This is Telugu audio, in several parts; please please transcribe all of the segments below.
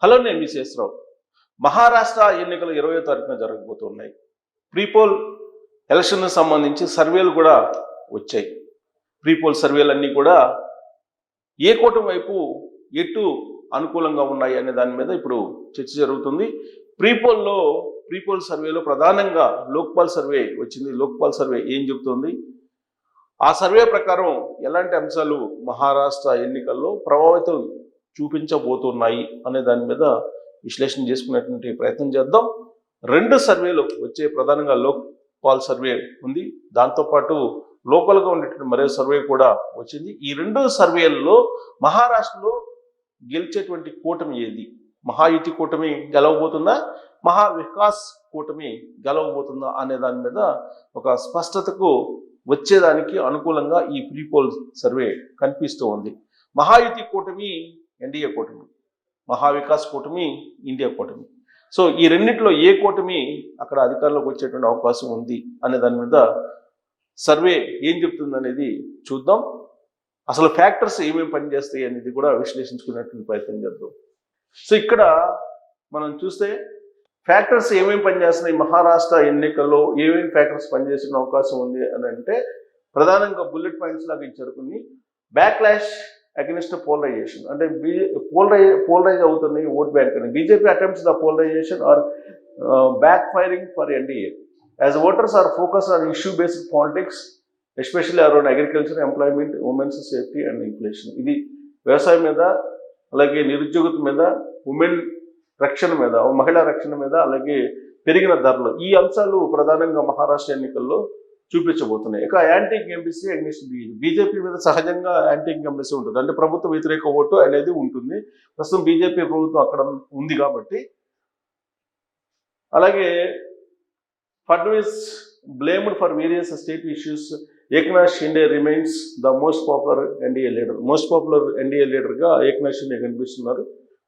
హలో, నేను మీ శేషరావు. మహారాష్ట్ర ఎన్నికలు 20వ తారీఖున జరగబోతున్నాయి. ప్రీపోల్ ఎలక్షన్ సంబంధించి సర్వేలు కూడా వచ్చాయి. ప్రీపోల్ సర్వేలన్నీ కూడా ఏ కూటమి వైపు ఎటు అనుకూలంగా ఉన్నాయి అనే దాని మీద ఇప్పుడు చర్చ జరుగుతుంది. ప్రీపోల్ సర్వేలో ప్రధానంగా లోక్పాల్ సర్వే వచ్చింది. లోక్పాల్ సర్వే ఏం చెబుతుంది, ఆ సర్వే ప్రకారం ఎలాంటి అంశాలు మహారాష్ట్ర ఎన్నికల్లో ప్రభావితం చూపించబోతున్నాయి అనే దాని మీద విశ్లేషణ చేసుకునేటువంటి ప్రయత్నం చేద్దాం. 2 సర్వేలు వచ్చే, ప్రధానంగా లోక్పాల్ సర్వే ఉంది, దాంతోపాటు లోకల్గా ఉండేటువంటి మరో సర్వే కూడా వచ్చింది. ఈ 2 సర్వేల్లో మహారాష్ట్రలో గెలిచేటువంటి కూటమి ఏది, మహాయుతి కూటమి గెలవబోతుందా, మహా వికాస్ కూటమి గెలవబోతుందా అనే దాని మీద ఒక స్పష్టతకు వచ్చేదానికి అనుకూలంగా ఈ ప్రీపోల్ సర్వే కనిపిస్తూ ఉంది. మహాయుతి కూటమి ఎన్డీఏ కూటమి, మహావికాస్ కూటమి ఇండియా కూటమి. సో ఈ రెండింటిలో ఏ కూటమి అక్కడ అధికారంలోకి వచ్చేటువంటి అవకాశం ఉంది అనే దాని మీద సర్వే ఏం చెప్తుంది అనేది చూద్దాం. అసలు ఫ్యాక్టర్స్ ఏమేమి పనిచేస్తాయి అనేది కూడా విశ్లేషించుకునేటువంటి ప్రయత్నం చేద్దాం. సో ఇక్కడ మనం చూస్తే ఫ్యాక్టర్స్ ఏమేమి పనిచేస్తున్నాయి, మహారాష్ట్ర ఎన్నికల్లో ఏమేమి ఫ్యాక్టర్స్ పనిచేసిన అవకాశం ఉంది అని అంటే ప్రధానంగా బుల్లెట్ పాయింట్స్ లాగా ఇచ్చారు కొన్ని. బ్యాక్లాష్ అగెనిస్ట్ పోలరైజేషన్, అంటే పోలరైజ్ అవుతుంది ఓట్ బ్యాంక్ అని. BJP attempts the polarization are back firing for NDA as voters are focus on issue based politics especially around agriculture, employment, women's safety and inflation. ఇది వ్యవసాయం మీద, అలాగే నిరుద్యోగత మీద, ఉమెన్ రక్షణ మీద, మహిళా రక్షణ మీద, అలాగే పెరిగిన ధరలు, ఈ అంశాలు ప్రధానంగా మహారాష్ట్ర ఎన్నికల్లో చూపించబోతున్నాయి. ఇక యాంటీ ఇంకంబెన్సీ అగెనిస్ట్ బీజేపీ మీద సహజంగా యాంటీ ఇంకంబెన్సీ ఉంటుంది, అంటే ప్రభుత్వ వ్యతిరేక ఓటు అనేది ఉంటుంది. ప్రస్తుతం బీజేపీ ప్రభుత్వం అక్కడ ఉంది కాబట్టి. అలాగే Fadnavis blamed for various state issues, Eknath Shinde remains the most popular NDA లీడర్గా ఏక్నాథ్ షిండే కనిపిస్తున్నారు.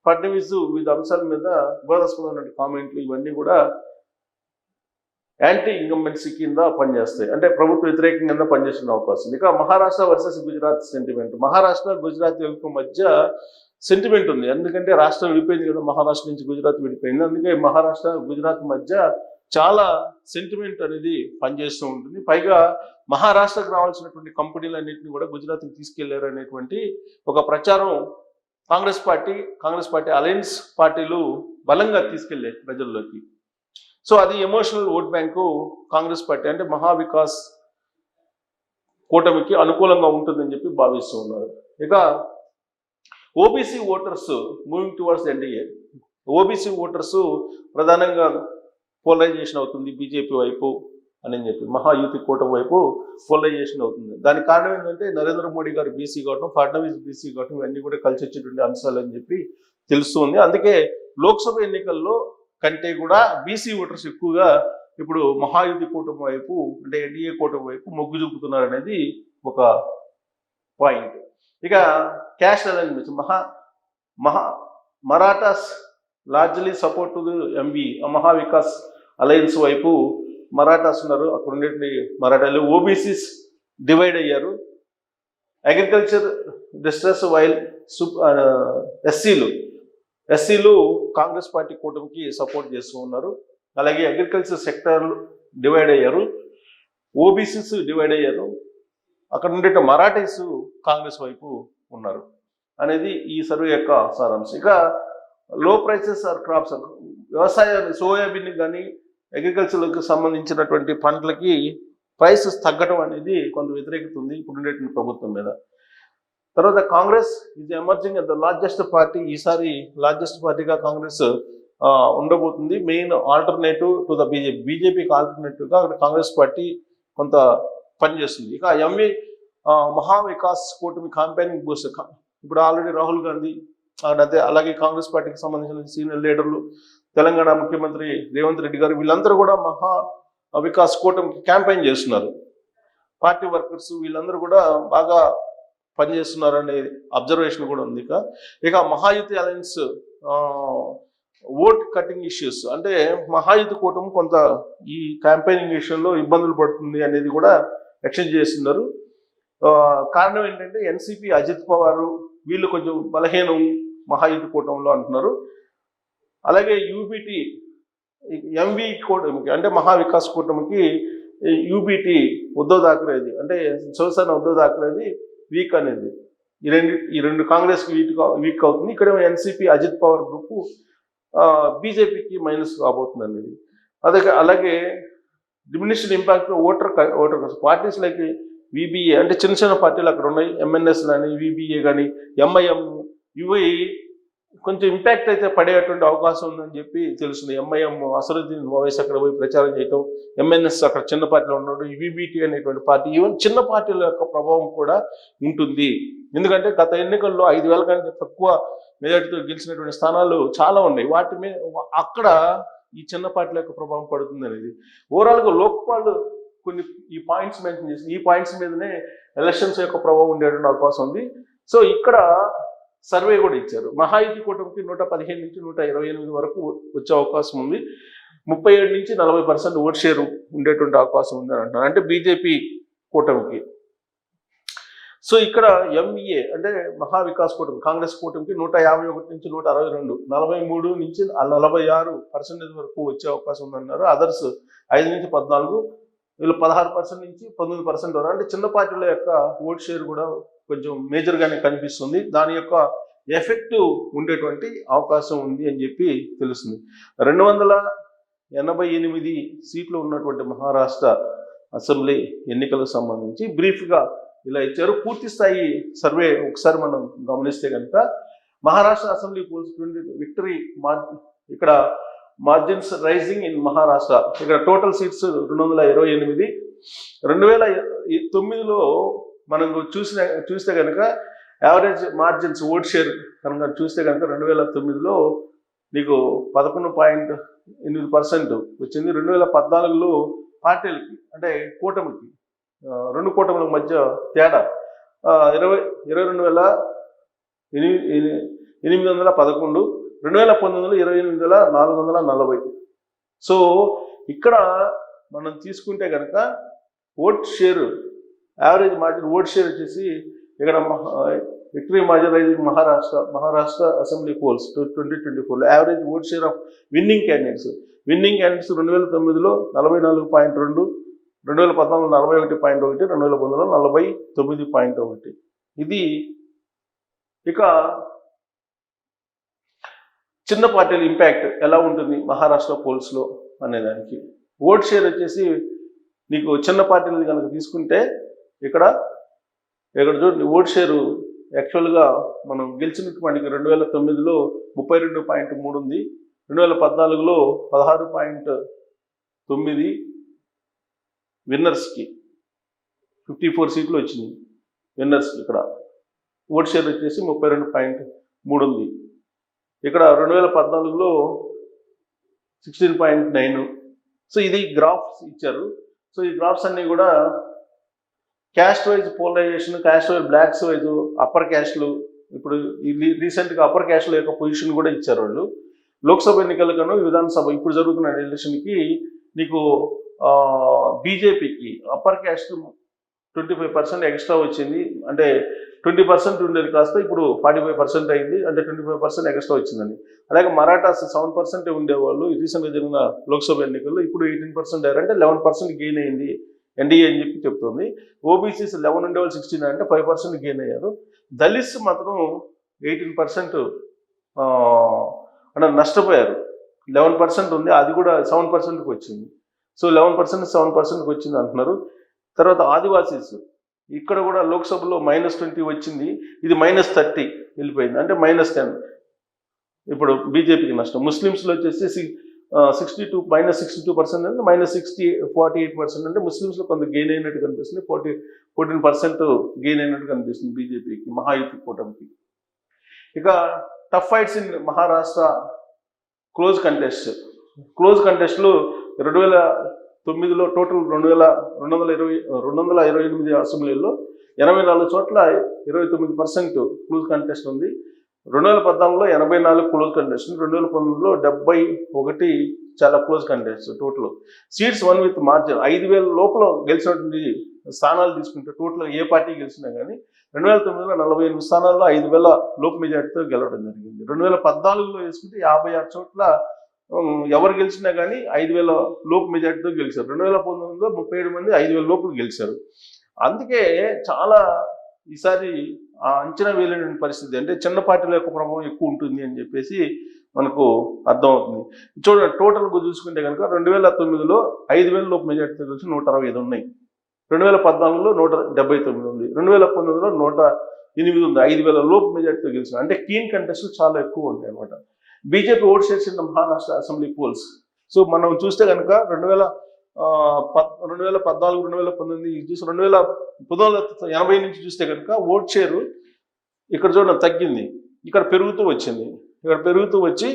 ఫడ్నవీస్ వివిధ అంశాల మీద వివాదాస్పదమైన కామెంట్లు ఇవన్నీ కూడా యాంటీ ఇంకంబెన్సీ కింద పనిచేస్తాయి, అంటే ప్రభుత్వ వ్యతిరేకం కింద పనిచేసిన అవకాశం. ఇక మహారాష్ట్ర వర్సెస్ గుజరాత్ సెంటిమెంట్, మహారాష్ట్ర గుజరాత్ మధ్య సెంటిమెంట్ ఉంది. ఎందుకంటే రాష్ట్రం విడిపోయింది కదా, మహారాష్ట్ర నుంచి గుజరాత్ విడిపోయింది. అందుకే మహారాష్ట్ర గుజరాత్ మధ్య చాలా సెంటిమెంట్ అనేది పనిచేస్తూ ఉంటుంది. పైగా మహారాష్ట్రకు రావాల్సినటువంటి కంపెనీలన్నింటినీ కూడా గుజరాత్కి తీసుకెళ్లారు అనేటువంటి ఒక ప్రచారం కాంగ్రెస్ పార్టీ అలయన్స్ పార్టీలు బలంగా తీసుకెళ్లాయి ప్రజల్లోకి. సో అది emotional vote bank Congress party, అంటే మహావికాస్ కూటమికి అనుకూలంగా ఉంటుందని చెప్పి భావిస్తూ ఉన్నారు. ఇక OBC voters moving towards NDA, OBC voters ప్రధానంగా పోలరైజేషన్ అవుతుంది బీజేపీ వైపు అని చెప్పి, మహాయుతి కూటమి వైపు పోలరైజేషన్ అవుతుంది. దానికి కారణం ఏంటంటే నరేంద్ర మోడీ గారు బీసీ కావటం, ఫడ్నవీస్ బీసీ కావటం, ఇవన్నీ కూడా కలిసి వచ్చేటువంటి అంశాలు అని చెప్పి తెలుస్తుంది. అందుకే లోక్సభ ఎన్నికల్లో కంటే కూడా బీసీ ఓటర్స్ ఎక్కువగా ఇప్పుడు మహాయుతి కూటమి వైపు, అంటే ఎన్డీఏ కూటమి వైపు మొగ్గు చూపుతున్నారు అనేది ఒక పాయింట్. ఇక caste alignments, Marathas largely support to MB, Maha Vikas alliance వైపు మరాఠాస్ ఉన్నారు. అక్కడ ఉండేటువంటి మరాఠాలు. ఓబీసీస్ డివైడ్ అయ్యారు. అగ్రికల్చర్ డిస్ట్రెస్ వైల్ ఎస్సీలు కాంగ్రెస్ పార్టీ కూటమికి సపోర్ట్ చేస్తూ ఉన్నారు. అలాగే అగ్రికల్చర్ సెక్టర్లు డివైడ్ అయ్యారు, ఓబీసీస్ డివైడ్ అయ్యారు. అక్కడ ఉండే మరాఠీస్ కాంగ్రెస్ వైపు ఉన్నారు అనేది ఈ సర్వే యొక్క సారాంశం. ఇక లో ప్రైసెస్ ఆర్ క్రాప్స్, వ్యవసాయాన్ని సోయాబీన్ కానీ అగ్రికల్చర్కి సంబంధించినటువంటి పంటలకి ప్రైసెస్ తగ్గడం అనేది కొంత వ్యతిరేకత ఉంది ఇప్పుడు ఉండేటువంటి ప్రభుత్వం మీద. తర్వాత Congress is emerging the largest party, ఈసారి లార్జెస్ట్ పార్టీగా కాంగ్రెస్ ఉండబోతుంది. మెయిన్ ఆల్టర్నేటివ్ టు ద బీజేపీకి ఆల్టర్నేటివ్గా అక్కడ కాంగ్రెస్ పార్టీ కొంత పనిచేస్తుంది. ఇక మహావికాస్ కూటమి క్యాంపెయినింగ్ బూస్ట్, ఇప్పుడు ఆల్రెడీ రాహుల్ గాంధీ, అలాగే కాంగ్రెస్ పార్టీకి సంబంధించిన సీనియర్ లీడర్లు, తెలంగాణ ముఖ్యమంత్రి రేవంత్ రెడ్డి గారు, వీళ్ళందరూ కూడా మహావికాస్ కూటమికి క్యాంపెయిన్ చేస్తున్నారు. పార్టీ వర్కర్స్ వీళ్ళందరూ కూడా బాగా పనిచేస్తున్నారు అనే అబ్జర్వేషన్ కూడా ఉంది. ఇక Mahayuti alliance vote cutting issues, అంటే మహాయుతి కూటమి కొంత ఈ క్యాంపెయినింగ్ విషయంలో ఇబ్బందులు పడుతుంది అనేది కూడా ఎక్స్చేంజ్ చేస్తున్నారు. కారణం ఏంటంటే ఎన్సీపీ అజిత్ పవార్ వీళ్ళు కొంచెం బలహీనం మహాయుతి కూటమిలో అంటున్నారు. అలాగే యూబీటీ ఎంవి కూటమికి అంటే మహావికాస్ కూటమికి యూబీటీ ఉద్ధవ్ థాకరేది అంటే శివసేన ఉద్ధవ్ థాకరేది వీక్ అనేది ఈ రెండు కాంగ్రెస్కి వీక్ అవుతుంది. ఇక్కడ ఎన్సీపీ అజిత్ పవార్ గ్రూప్ బీజేపీకి మైనస్ కాబోతుంది అనేది. అలాగే diminished impact voter parties like VBA అంటే చిన్న చిన్న పార్టీలు అక్కడ ఉన్నాయి, ఎంఎన్ఎస్ కానీ విబిఏ కానీ ఎంఐఎం ఇవి కొంచెం ఇంపాక్ట్ అయితే పడేటువంటి అవకాశం ఉందని చెప్పి తెలుస్తుంది. ఎంఐఎం అసరుద్దీన్ ఓవైసీ అక్కడ పోయి ప్రచారం చేయటం, ఎంఎన్ఎస్ అక్కడ చిన్న పార్టీలో ఉన్నాడు, విబిటి అనేటువంటి పార్టీ, ఈవెన్ చిన్న పార్టీల యొక్క ప్రభావం కూడా ఉంటుంది. ఎందుకంటే గత ఎన్నికల్లో 5,000 కంటే తక్కువ మెజార్టీతో గెలిచినటువంటి స్థానాలు చాలా ఉన్నాయి. వాటి మీద అక్కడ ఈ చిన్న పార్టీల యొక్క ప్రభావం పడుతుంది అనేది. ఓవరాల్గా లోక్పాల్ కొన్ని ఈ పాయింట్స్ మెన్షన్ చేసి ఈ పాయింట్స్ మీదనే ఎలక్షన్స్ యొక్క ప్రభావం ఉండేటువంటి అవకాశం ఉంది. సో ఇక్కడ సర్వే కూడా ఇచ్చారు. మహాయుతి కూటమికి 115 నుంచి 128 వరకు వచ్చే అవకాశం ఉంది. 37 నుంచి 40% ఓట్ షేర్ ఉండేటువంటి అవకాశం ఉంది అని అంటున్నారు, అంటే బీజేపీ కూటమికి. సో ఇక్కడ ఎంఈఏ అంటే మహావికాస్ కూటమి కాంగ్రెస్ కూటమికి 151 నుంచి 162, 43 నుంచి 46% వరకు వచ్చే అవకాశం ఉందన్నారు. అదర్స్ 5 నుంచి 14, వీళ్ళు 16% నుంచి 19% వరకు, అంటే చిన్న పార్టీల యొక్క ఓట్ షేర్ కూడా కొంచెం మేజర్గానే కనిపిస్తుంది. దాని యొక్క ఎఫెక్ట్ ఉండేటువంటి అవకాశం ఉంది అని చెప్పి తెలుస్తుంది. 288 సీట్లు ఉన్నటువంటి మహారాష్ట్ర అసెంబ్లీ ఎన్నికలకు సంబంధించి బ్రీఫ్గా ఇలా ఇచ్చారు. పూర్తి స్థాయి సర్వే ఒకసారి మనం గమనిస్తే కనుక మహారాష్ట్ర అసెంబ్లీ పోల్స్ విక్టరీ ఇక్కడ మార్జిన్స్ రైజింగ్ ఇన్ మహారాష్ట్ర. ఇక్కడ టోటల్ సీట్స్ 228. 2009లో మనం చూస్తే కనుక యావరేజ్ మార్జిన్స్ ఓట్ షేర్ కనుక చూస్తే కనుక 2009లో నీకు 11.8% వచ్చింది. 2014లో పార్టీలకి అంటే కూటమికి, రెండు కూటమిల మధ్య తేడా 22,811, 2019లో 28,440. సో ఇక్కడ మనం తీసుకుంటే కనుక vote share average margin vote share వచ్చేసి ఇక్కడ victory margin rising Maharashtra assembly polls 2024 average vote share of winning candidates 2009లో 44.2, 2014లో 41.1, 2019లో 49.1. ఇది ఇక చిన్న పార్టీల ఇంపాక్ట్ ఎలా ఉంటుంది మహారాష్ట్ర పోల్స్లో అనేదానికి. ఓట్ షేర్ వచ్చేసి నీకు చిన్న పార్టీలు కనుక తీసుకుంటే ఇక్కడ చూడండి ఓట్ షేరు యాక్చువల్గా మనం గెలిచినటువంటి 2009లో 32.3 ఉంది, 2014లో 16.9 విన్నర్స్కి 54 సీట్లు వచ్చినాయి విన్నర్స్కి. ఇక్కడ ఓట్ షేర్ వచ్చేసి 32.3 ఉంది. ఇక్కడ 2014లో 16.9. సో ఇది గ్రాఫ్స్ ఇచ్చారు. సో ఈ గ్రాఫ్స్ అన్నీ కూడా caste wise polarisation, caste wise blocks wise upper క్యాస్ట్లు, ఇప్పుడు రీసెంట్గా అప్పర్ క్యాస్ట్ల యొక్క పొజిషన్ కూడా ఇచ్చారు వాళ్ళు. లోక్సభ ఎన్నికలకను విధానసభ ఇప్పుడు జరుగుతున్న ఎలక్షన్కి నీకు బీజేపీకి అప్పర్ క్యాస్ట్ 25% ఎక్స్ట్రా వచ్చింది, అంటే 20% ఉండేది కాస్త ఇప్పుడు 45% అయింది, అంటే 25% ఎక్స్ట్రా వచ్చిందండి. అలాగే మరాఠాస్ 7% ఉండేవాళ్ళు రీసెంట్గా జరిగిన లోక్సభ ఎన్నికల్లో, ఇప్పుడు 18% అయ్యారు, అంటే 11% గెయిన్ అయింది ఎన్డీఏ అని చెప్పి చెప్తుంది. ఓబీసీస్ 11 ఉండేవాళ్ళు 16 అంటే 5% గెయిన్ అయ్యారు. దళిత్స్ మాత్రం 18% అంటే నష్టపోయారు. 11% ఉంది, అది కూడా 7%కి వచ్చింది. సో 11% 7%కి వచ్చింది అంటున్నారు. తర్వాత ఆదివాసీస్ ఇక్కడ కూడా లోక్సభలో -20 వచ్చింది, ఇది -30 వెళ్ళిపోయింది, అంటే -10 ఇప్పుడు బీజేపీకి నష్టం. ముస్లిమ్స్లో వచ్చేసి -62% అంటే -48%, అంటే ముస్లిమ్స్లో కొంత గెయిన్ అయినట్టు కనిపిస్తుంది. 14% గెయిన్ అయినట్టు కనిపిస్తుంది బీజేపీకి, మహాయుతి కూటమికి. ఇక tough fights in Maharashtra close కంటెస్ట్లు 2009లో టోటల్ 228 అసెంబ్లీల్లో 84 చోట్ల 29% క్లోజ్ కంటెస్ట్ ఉంది. 2014లో 84 క్లోజ్ కంటెస్ట్, 2019లో 71 చాలా close contest. Total seats one with margin 5,000 లోపల గెలిచినటువంటి స్థానాలు తీసుకుంటే టోటల్ ఏ పార్టీ గెలిచినా కానీ 2009లో 48 స్థానాల్లో 5,000 లోపు మెజార్టీతో గెలవడం జరిగింది. 2014లో వేసుకుంటే 56 చోట్ల ఎవరు గెలిచినా కానీ 5,000 లోపు మెజార్టీతో గెలిచారు. 2019లో 37 మంది 5,000 లోపు గెలిచారు. అందుకే చాలా ఈసారి ఆ అంచనా వేయలేని పరిస్థితి, అంటే చిన్న పార్టీల యొక్క ప్రభావం ఎక్కువ ఉంటుంది అని చెప్పేసి మనకు అర్థమవుతుంది. చూడండి, టోటల్ చూసుకుంటే కనుక 2009లో 5,000 లోపు మెజార్టీతో కలిసి 165 ఉన్నాయి. 2014లో 179 ఉంది. 2019లో 108 ఉంది. 5,000 లోపు మెజార్టీతో గెలిచిన, అంటే కీన్ కంటెస్ట్ చాలా ఎక్కువ ఉంటాయి అనమాట. BJP vote shares in Maharashtra assembly poles. So మనం చూస్తే కనుక 2014, 2019 చూసి 1980 నుంచి చూస్తే కనుక ఓట్ షేరు ఇక్కడ చూడండి తగ్గింది, ఇక్కడ పెరుగుతూ వచ్చింది, ఇక్కడ పెరుగుతూ వచ్చి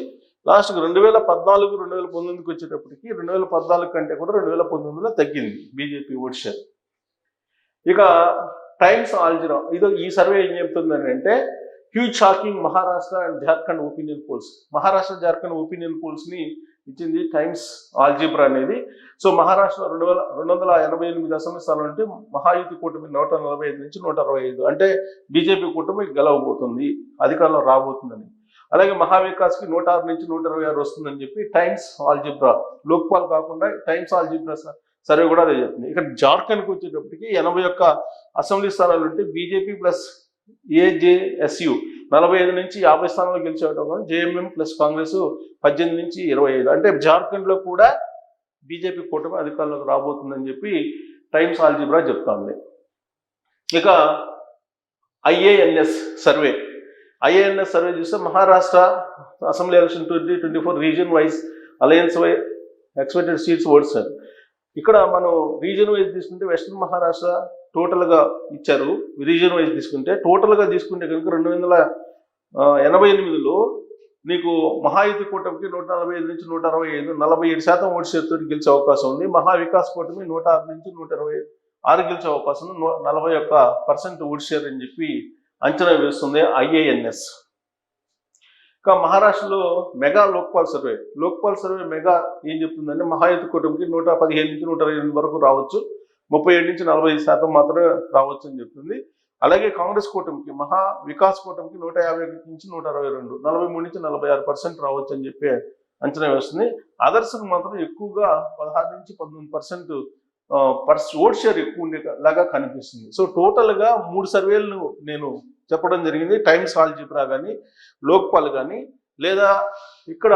లాస్ట్కి 2014, 2019కి వచ్చేటప్పటికి 2014 కంటే కూడా 2019లో తగ్గింది బీజేపీ ఓట్ షేర్. ఇక టైమ్స్ ఆల్జిరా ఈ సర్వే ఏం చెప్తుందని అంటే huge shocking Maharashtra and Jharkhand opinion polls. Maharashtra Jharkhand opinion పోల్స్ని ఇచ్చింది టైమ్స్ ఆల్జిబ్రా అనేది. సో మహారాష్ట్ర 288 అసెంబ్లీ స్థానాలు ఉంటే మహాయుతి కూటమి 145 నుంచి 165, అంటే బీజేపీ కూటమి గెలవబోతుంది, అధికారంలో రాబోతుందని. అలాగే మహావికాస్కి 106 నుంచి 126 వస్తుందని చెప్పి టైమ్స్ ఆల్జిబ్రా, లోక్పాల్ కాకుండా టైమ్స్ ఆల్జిబ్రా సర్వే కూడా అదే చెప్తుంది. ఇక్కడ జార్ఖండ్కి వచ్చేటప్పటికి 81 అసెంబ్లీ స్థానాలు ఉంటే బీజేపీ ప్లస్ ఏజేఎస్యు 45 నుంచి 50 స్థానాలు గెలిచేయడం, జేఎంఎం ప్లస్ కాంగ్రెస్ 18 నుంచి 25, అంటే జార్ఖండ్లో కూడా బీజేపీ కూటమి అధికారంలోకి రాబోతుందని చెప్పి టైమ్స్ ఆల్జిబ్రా చెప్తోంది. ఇక ఐఏఎన్ఎస్ సర్వే చూస్తే Maharashtra assembly election 2024 region wise alliance wise expected seats votes. ఇక్కడ మనం రీజన్ వైజ్ తీసుకుంటే వెస్ట్రన్ మహారాష్ట్ర టోటల్గా ఇచ్చారు. రీజన్ వైజ్ తీసుకుంటే టోటల్గా తీసుకుంటే కనుక 288లో నీకు మహాయుతి కూటమికి 145 నుంచి 165, 47% ఓటు షేర్తో గెలిచే అవకాశం ఉంది. మహావికాస్ కూటమి 106 నుంచి 126 గెలిచే అవకాశం ఉంది. 41% ఓటు షేర్ అని చెప్పి అంచనా వేస్తుంది ఐఏఎన్ఎస్. ఇంకా మహారాష్ట్రలో మెగా లోక్పాల్ సర్వే మెగా ఏం చెప్తుందంటే మహాయుతి కూటమికి 115 నుంచి 128 వరకు రావచ్చు, 37 నుంచి 45% మాత్రమే రావచ్చు అని చెప్తుంది. అలాగే కాంగ్రెస్ కూటమికి మహా వికాస్ కూటమికి 150 నుంచి 162, 43 నుంచి 46% రావచ్చు అని చెప్పి అంచనా వేస్తుంది. అదర్స్కి మాత్రం ఎక్కువగా 16 నుంచి 19% ఓట్ షేర్ ఎక్కువ ఉండేలాగా కనిపిస్తుంది. సో టోటల్గా 3 సర్వేలను నేను చెప్పడం జరిగింది. టైమ్స్ ఆల్జిబ్రా కానీ, లోక్పాల్ కానీ, లేదా ఇక్కడ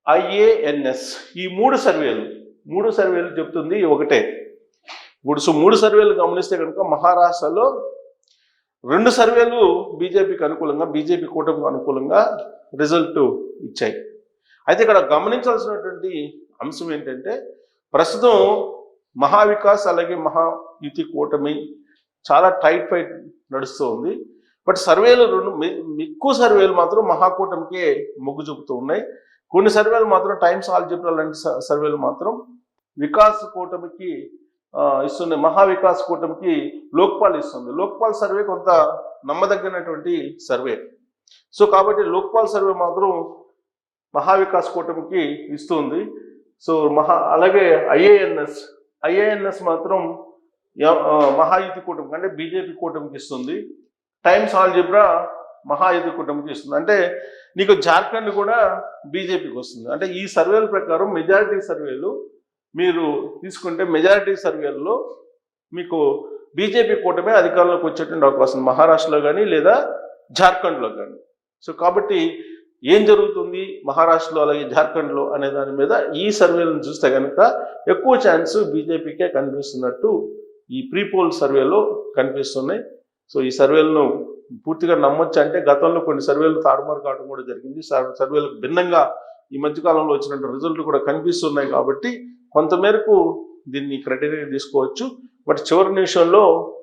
ఐఏఎన్ఎస్. ఈ 3 సర్వేలు చెప్తుంది ఒకటే. 3 సర్వేలు గమనిస్తే కనుక మహారాష్ట్రలో 2 సర్వేలు బీజేపీకి అనుకూలంగా, బీజేపీ కూటమికి అనుకూలంగా రిజల్ట్ ఇచ్చాయి. అయితే ఇక్కడ గమనించాల్సినటువంటి అంశం ఏంటంటే ప్రస్తుతం మహావికాస్ అలాగే మహాయుతి కూటమి చాలా టైట్ ఫైట్ నడుస్తూ ఉంది. బట్ సర్వేలు ఎక్కువ సర్వేలు మాత్రం మహాకూటమికే మొగ్గు చూపుతూ ఉన్నాయి. కొన్ని సర్వేలు మాత్రం టైమ్స్ ఆల్జిబ్రా లాంటి సర్వేలు మాత్రం వికాస్ కూటమికి ఇస్తుంది, మహావికాస్ కూటమికి లోక్పాల్ ఇస్తుంది. లోక్పాల్ సర్వే కొంత నమ్మదగినటువంటి సర్వే. సో కాబట్టి లోక్పాల్ సర్వే మాత్రం మహావికాస్ కూటమికి ఇస్తుంది. సో అలాగే ఐఏఎన్ఎస్ మాత్రం మహాయుతి కూటమికి అంటే బీజేపీ కూటమికి ఇస్తుంది. టైమ్స్ ఆల్జిబ్రా మహాయుతి కూటమికి ఇస్తుంది. అంటే నీకు జార్ఖండ్ కూడా బీజేపీకి వస్తుంది. అంటే ఈ సర్వేల ప్రకారం మెజారిటీ సర్వేలు మీరు తీసుకుంటే మెజారిటీ సర్వేల్లో మీకు బీజేపీ కూటమి అధికారంలోకి వచ్చేటువంటి అవకాశం మహారాష్ట్రలో కానీ లేదా జార్ఖండ్లో కానీ. సో కాబట్టి ఏం జరుగుతుంది మహారాష్ట్రలో అలాగే జార్ఖండ్లో అనే దాని మీద ఈ సర్వేలను చూస్తే కనుక ఎక్కువ ఛాన్స్ బీజేపీకే కనిపిస్తున్నట్టు ఈ ప్రీపోల్ సర్వేలో కనిపిస్తున్నాయి. సో ఈ సర్వేలను పూర్తిగా నమ్మొచ్చు అంటే గతంలో కొన్ని సర్వేలు తారుమారు కావడం కూడా జరిగింది. సర్వేలకు భిన్నంగా ఈ మధ్యకాలంలో వచ్చినటువంటి రిజల్ట్ కూడా కనిపిస్తున్నాయి. కాబట్టి కొంతమేరకు దీన్ని క్రైటీరియా తీసుకోవచ్చు. బట్ చివరి నిమిషంలో